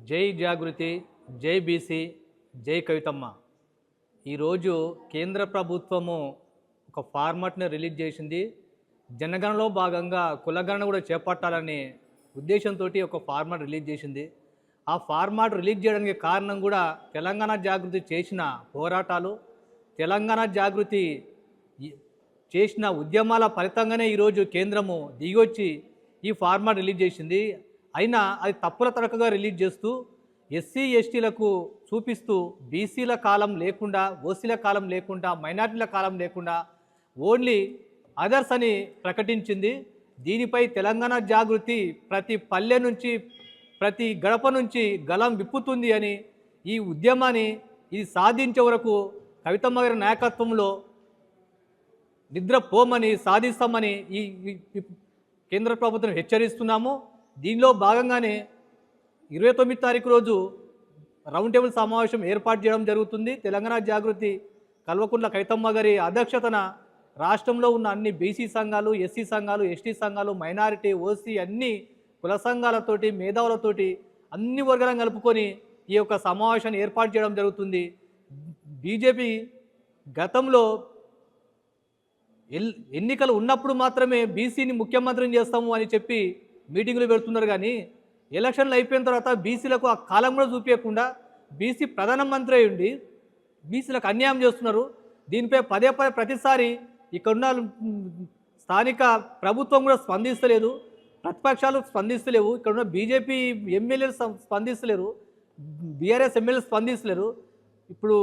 జై జాగృతి, జై బీసీ, జై కవితమ్మ. ఈరోజు కేంద్ర ప్రభుత్వము ఒక ఫార్మాట్ని రిలీజ్ చేసింది. జనగణనలో భాగంగా కులగణన కూడా చేపట్టాలనే ఉద్దేశంతో ఒక ఫార్మాట్ రిలీజ్ చేసింది. ఆ ఫార్మాట్ రిలీజ్ చేయడానికి కారణం కూడా తెలంగాణ జాగృతి చేసిన పోరాటాలు, తెలంగాణ జాగృతి చేసిన ఉద్యమాల ఫలితంగానే ఈరోజు కేంద్రము దిగొచ్చి ఈ ఫార్మాట్ రిలీజ్ చేసింది. అయినా అది తప్పుల తడకగా రిలీజ్ చేస్తూ ఎస్సీ ఎస్టీలకు చూపిస్తూ బీసీల కాలం లేకుండా, ఓసీల కాలం లేకుండా, మైనార్టీల కాలం లేకుండా ఓన్లీ అదర్స్ అని ప్రకటించింది. దీనిపై తెలంగాణ జాగృతి ప్రతి పల్లె నుంచి, ప్రతి గడప నుంచి గలం విప్పుతుంది అని, ఈ ఉద్యమాన్ని ఇది సాధించే వరకు కవితమ్మ గారి నాయకత్వంలో నిద్రపోమని, సాధిస్తామని ఈ కేంద్ర ప్రభుత్వం హెచ్చరిస్తున్నాము. దీనిలో భాగంగానే 29 తారీఖు రోజు రౌండ్ టేబుల్ సమావేశం ఏర్పాటు చేయడం జరుగుతుంది. తెలంగాణ జాగృతి కల్వకుంట్ల కవితమ్మ గారి అధ్యక్షతన రాష్ట్రంలో ఉన్న అన్ని బీసీ సంఘాలు, ఎస్సీ సంఘాలు, ఎస్టీ సంఘాలు, మైనారిటీ, ఓసీ అన్ని కుల సంఘాలతోటి, మేధావులతోటి అన్ని వర్గాలను కలుపుకొని ఈ యొక్క సమావేశాన్ని ఏర్పాటు చేయడం జరుగుతుంది. బీజేపీ గతంలో ఎన్నికలు ఉన్నప్పుడు మాత్రమే బీసీని ముఖ్యమంత్రిని చేస్తాము అని చెప్పి మీటింగులు పెడుతున్నారు. కానీ ఎలక్షన్లు అయిపోయిన తర్వాత బీసీలకు ఆ కాలం కూడా చూపించకుండా బీసీ ప్రధానమంత్రి అయి ఉండి బీసీలకు అన్యాయం చేస్తున్నారు. దీనిపై పదే ప్రతిసారి ఇక్కడున్న స్థానిక ప్రభుత్వం కూడా స్పందిస్తలేదు, ప్రతిపక్షాలు స్పందిస్తలేవు, ఇక్కడున్న బీజేపీ ఎమ్మెల్యేలు స్పందిస్తలేరు, బీఆర్ఎస్ ఎమ్మెల్యేలు స్పందిస్తలేరు. ఇప్పుడు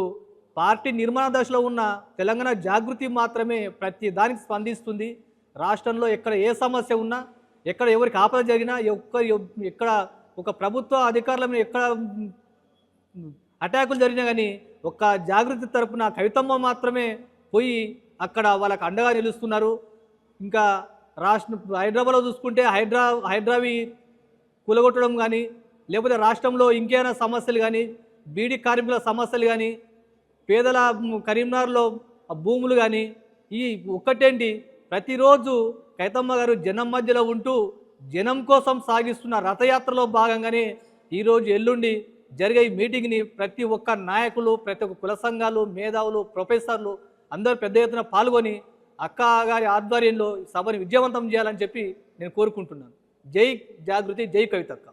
పార్టీ నిర్మాణ దశలో ఉన్న తెలంగాణ జాగృతి మాత్రమే ప్రతి దానికి స్పందిస్తుంది. రాష్ట్రంలో ఎక్కడ ఏ సమస్య ఉన్నా, ఎక్కడ ఎవరికి ఆపద జరిగినా, ఎక్కడ ఒక ప్రభుత్వ అధికారుల మీద ఎక్కడ అటాకులు జరిగినా కానీ ఒక జాగృతి తరపున కవితమ్మ మాత్రమే పోయి అక్కడ వాళ్ళకి అండగా నిలుస్తున్నారు. ఇంకా హైదరాబాద్లో చూసుకుంటే హైడ్రావి కూలగొట్టడం కానీ, లేకపోతే రాష్ట్రంలో ఇంకేమైనా సమస్యలు కానీ, బీడీ కార్మికుల సమస్యలు కానీ, పేదల కరీంనగర్లో భూములు కానీ, ఈ ఒక్కటేంటి ప్రతిరోజు కవితమ్మ గారు జనం మధ్యలో ఉంటూ జనం కోసం సాగిస్తున్న రథయాత్రలో భాగంగానే ఈరోజు ఎల్లుండి జరిగే ఈ మీటింగ్ని ప్రతి ఒక్క నాయకులు, ప్రతి ఒక్క కుల సంఘాలు, మేధావులు, ప్రొఫెసర్లు అందరూ పెద్ద ఎత్తున పాల్గొని అక్క గారి ఆధ్వర్యంలో సభని విజయవంతం చేయాలని చెప్పి నేను కోరుకుంటున్నాను. జై జాగృతి, జై కవితక్క.